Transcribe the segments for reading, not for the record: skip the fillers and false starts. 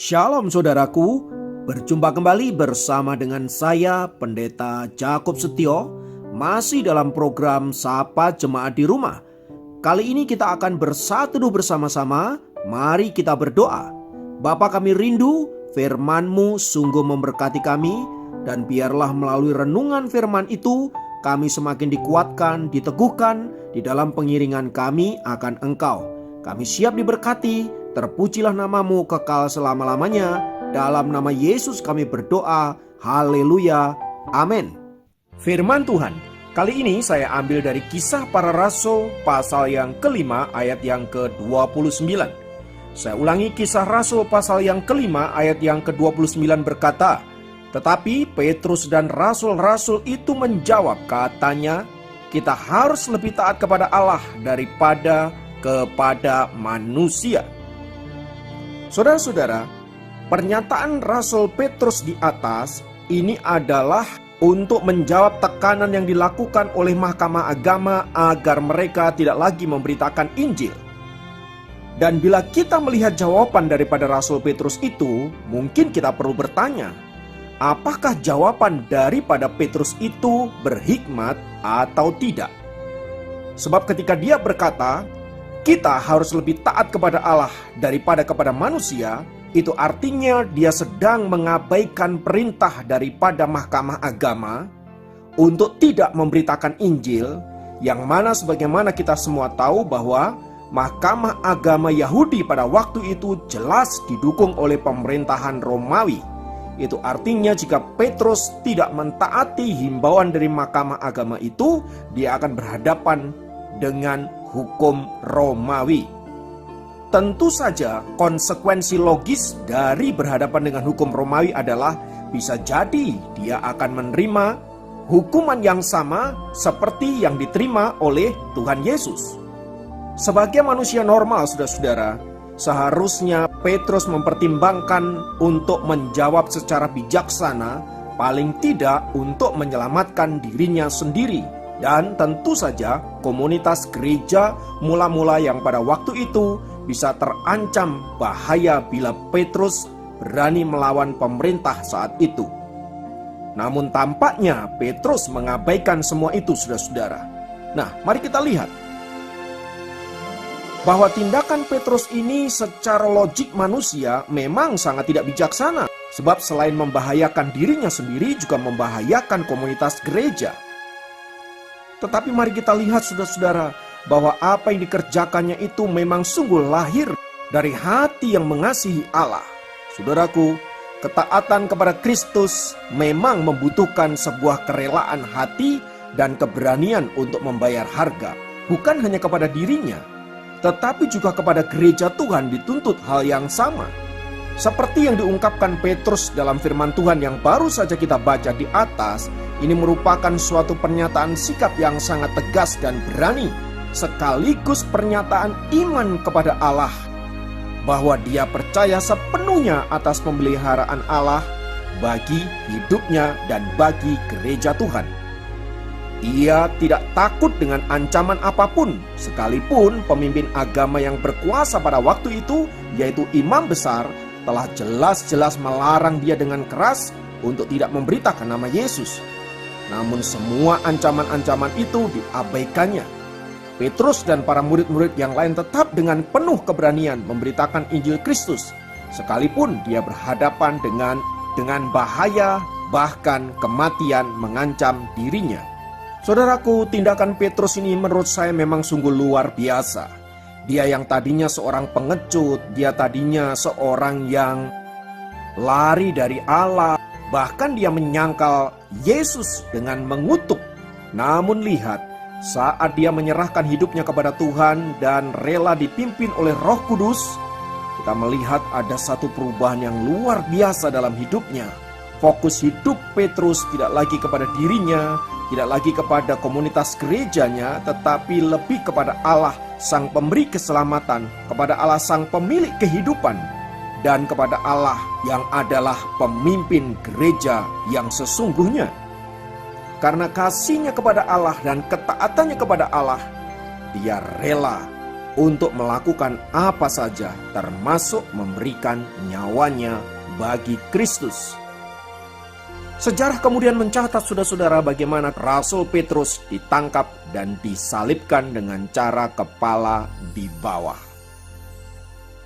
Shalom saudaraku, berjumpa kembali bersama dengan saya Pendeta Jakob Setio, masih dalam program Sapa Jemaat di Rumah. Kali ini kita akan bersatu bersama-sama, mari kita berdoa. Bapa, kami rindu firman-Mu sungguh memberkati kami, dan biarlah melalui renungan firman itu kami semakin dikuatkan, diteguhkan di dalam pengiringan kami akan Engkau. Kami siap diberkati. Terpujilah namamu kekal selama-lamanya. Dalam nama Yesus kami berdoa. Haleluya. Amin. Firman Tuhan kali ini saya ambil dari Kisah Para Rasul pasal yang kelima ayat yang ke-29. Saya ulangi, Kisah Rasul pasal yang kelima ayat yang ke-29 berkata, "Tetapi Petrus dan rasul-rasul itu menjawab, katanya, kita harus lebih taat kepada Allah daripada kepada manusia." Saudara-saudara, pernyataan Rasul Petrus di atas ini adalah untuk menjawab tekanan yang dilakukan oleh Mahkamah Agama agar mereka tidak lagi memberitakan Injil. Dan bila kita melihat jawaban daripada Rasul Petrus itu, mungkin kita perlu bertanya, apakah jawaban daripada Petrus itu berhikmat atau tidak? Sebab ketika dia berkata, kita harus lebih taat kepada Allah daripada kepada manusia, itu artinya dia sedang mengabaikan perintah daripada Mahkamah Agama untuk tidak memberitakan Injil, yang mana sebagaimana kita semua tahu bahwa Mahkamah Agama Yahudi pada waktu itu jelas didukung oleh pemerintahan Romawi. Itu artinya jika Petrus tidak mentaati himbauan dari Mahkamah Agama itu, dia akan berhadapan dengan hukum Romawi. Tentu saja konsekuensi logis dari berhadapan dengan hukum Romawi adalah bisa jadi dia akan menerima hukuman yang sama seperti yang diterima oleh Tuhan Yesus. Sebagai manusia normal, saudara-saudara, seharusnya Petrus mempertimbangkan untuk menjawab secara bijaksana, paling tidak untuk menyelamatkan dirinya sendiri. Dan tentu saja komunitas gereja mula-mula yang pada waktu itu bisa terancam bahaya bila Petrus berani melawan pemerintah saat itu. Namun tampaknya Petrus mengabaikan semua itu, saudara-saudara. Nah, mari kita lihat bahwa tindakan Petrus ini secara logik manusia memang sangat tidak bijaksana. Sebab selain membahayakan dirinya sendiri, juga membahayakan komunitas gereja. Tetapi mari kita lihat, saudara-saudara, bahwa apa yang dikerjakannya itu memang sungguh lahir dari hati yang mengasihi Allah. Saudaraku, ketaatan kepada Kristus memang membutuhkan sebuah kerelaan hati dan keberanian untuk membayar harga. Bukan hanya kepada dirinya, tetapi juga kepada gereja Tuhan dituntut hal yang sama. Seperti yang diungkapkan Petrus dalam firman Tuhan yang baru saja kita baca di atas, ini merupakan suatu pernyataan sikap yang sangat tegas dan berani, sekaligus pernyataan iman kepada Allah, bahwa dia percaya sepenuhnya atas pemeliharaan Allah bagi hidupnya dan bagi gereja Tuhan. Ia tidak takut dengan ancaman apapun, sekalipun pemimpin agama yang berkuasa pada waktu itu, yaitu imam besar, telah jelas-jelas melarang dia dengan keras untuk tidak memberitakan nama Yesus. Namun semua ancaman-ancaman itu diabaikannya. Petrus dan para murid-murid yang lain tetap dengan penuh keberanian memberitakan Injil Kristus, sekalipun dia berhadapan dengan bahaya, bahkan kematian mengancam dirinya. Saudaraku, tindakan Petrus ini menurut saya memang sungguh luar biasa. Dia yang tadinya seorang pengecut, dia tadinya seorang yang lari dari Allah, bahkan dia menyangkal Yesus dengan mengutuk. Namun lihat, saat dia menyerahkan hidupnya kepada Tuhan dan rela dipimpin oleh Roh Kudus, kita melihat ada satu perubahan yang luar biasa dalam hidupnya. Fokus hidup Petrus tidak lagi kepada dirinya, tidak lagi kepada komunitas gerejanya, tetapi lebih kepada Allah Sang Pemberi keselamatan, kepada Allah Sang Pemilik kehidupan, dan kepada Allah yang adalah pemimpin gereja yang sesungguhnya. Karena kasihnya kepada Allah dan ketaatannya kepada Allah, dia rela untuk melakukan apa saja, termasuk memberikan nyawanya bagi Kristus. Sejarah kemudian mencatat, saudara-saudara, bagaimana Rasul Petrus ditangkap dan disalibkan dengan cara kepala di bawah.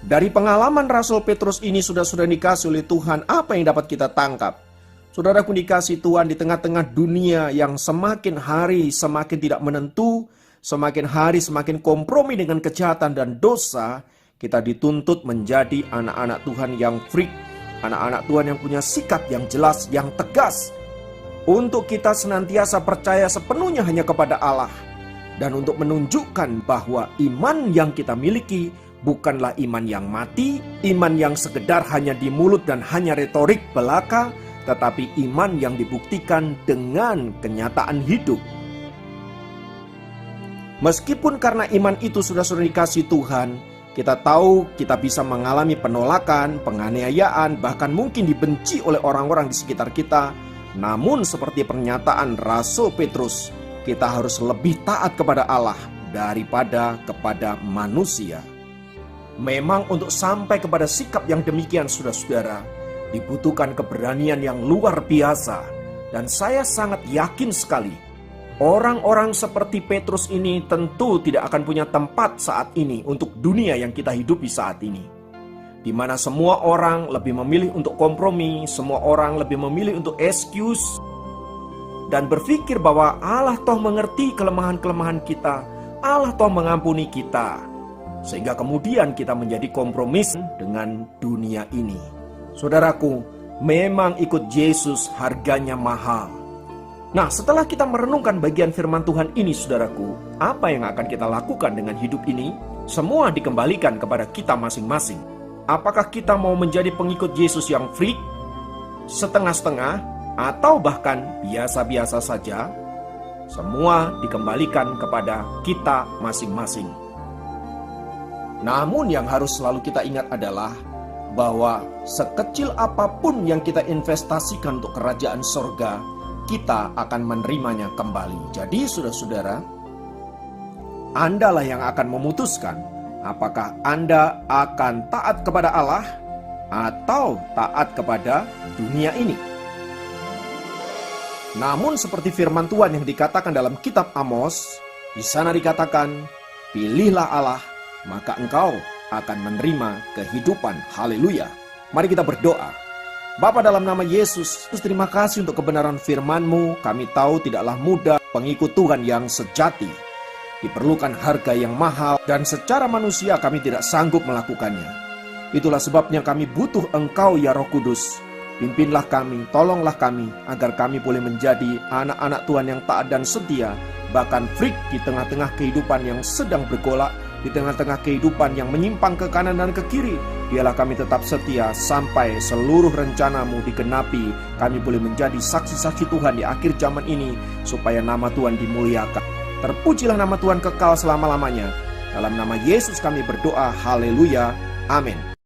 Dari pengalaman Rasul Petrus ini, sudah dikasih oleh Tuhan, apa yang dapat kita tangkap? Saudaraku dikasih Tuhan, di tengah-tengah dunia yang semakin hari semakin tidak menentu, semakin hari semakin kompromi dengan kejahatan dan dosa, kita dituntut menjadi anak-anak Tuhan yang freak, anak-anak Tuhan yang punya sikap yang jelas, yang tegas. Untuk kita senantiasa percaya sepenuhnya hanya kepada Allah. Dan untuk menunjukkan bahwa iman yang kita miliki bukanlah iman yang mati, iman yang sekedar hanya di mulut dan hanya retorik belaka, tetapi iman yang dibuktikan dengan kenyataan hidup. Meskipun karena iman itu sudah dikasih Tuhan, kita tahu kita bisa mengalami penolakan, penganiayaan, bahkan mungkin dibenci oleh orang-orang di sekitar kita. Namun seperti pernyataan Rasul Petrus, kita harus lebih taat kepada Allah daripada kepada manusia. Memang untuk sampai kepada sikap yang demikian, saudara-saudara, dibutuhkan keberanian yang luar biasa. Dan saya sangat yakin sekali, orang-orang seperti Petrus ini tentu tidak akan punya tempat saat ini untuk dunia yang kita hidupi saat ini, di mana semua orang lebih memilih untuk kompromi, semua orang lebih memilih untuk excuse, dan berpikir bahwa Allah toh mengerti kelemahan-kelemahan kita, Allah toh mengampuni kita, sehingga kemudian kita menjadi kompromis dengan dunia ini. Saudaraku, memang ikut Yesus harganya mahal. Nah, setelah kita merenungkan bagian firman Tuhan ini, saudaraku, apa yang akan kita lakukan dengan hidup ini? Semua dikembalikan kepada kita masing-masing. Apakah kita mau menjadi pengikut Yesus yang freak, setengah-setengah, atau bahkan biasa-biasa saja? Semua dikembalikan kepada kita masing-masing. Namun yang harus selalu kita ingat adalah bahwa sekecil apapun yang kita investasikan untuk kerajaan sorga, kita akan menerimanya kembali. Jadi saudara-saudara, Andalah yang akan memutuskan apakah Anda akan taat kepada Allah atau taat kepada dunia ini. Namun seperti firman Tuhan yang dikatakan dalam kitab Amos, di sana dikatakan, pilihlah Allah, maka engkau akan menerima kehidupan. Haleluya. Mari kita berdoa. Bapa, dalam nama Yesus, terima kasih untuk kebenaran firman-Mu. Kami tahu tidaklah mudah pengikut Tuhan yang sejati. Diperlukan harga yang mahal dan secara manusia kami tidak sanggup melakukannya. Itulah sebabnya kami butuh Engkau ya Roh Kudus. Pimpinlah kami, tolonglah kami, agar kami boleh menjadi anak-anak Tuhan yang taat dan setia, bahkan freak di tengah-tengah kehidupan yang sedang bergolak, di tengah-tengah kehidupan yang menyimpang ke kanan dan ke kiri. Biarlah kami tetap setia sampai seluruh rencana-Mu digenapi. Kami boleh menjadi saksi-saksi Tuhan di akhir zaman ini, supaya nama Tuhan dimuliakan. Terpujilah nama Tuhan kekal selama-lamanya. Dalam nama Yesus kami berdoa, haleluya, amin.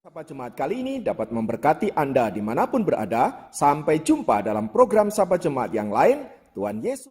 Sahabat Jemaat kali ini dapat memberkati Anda dimanapun berada. Sampai jumpa dalam program Sahabat Jemaat yang lain. Tuhan Yesus.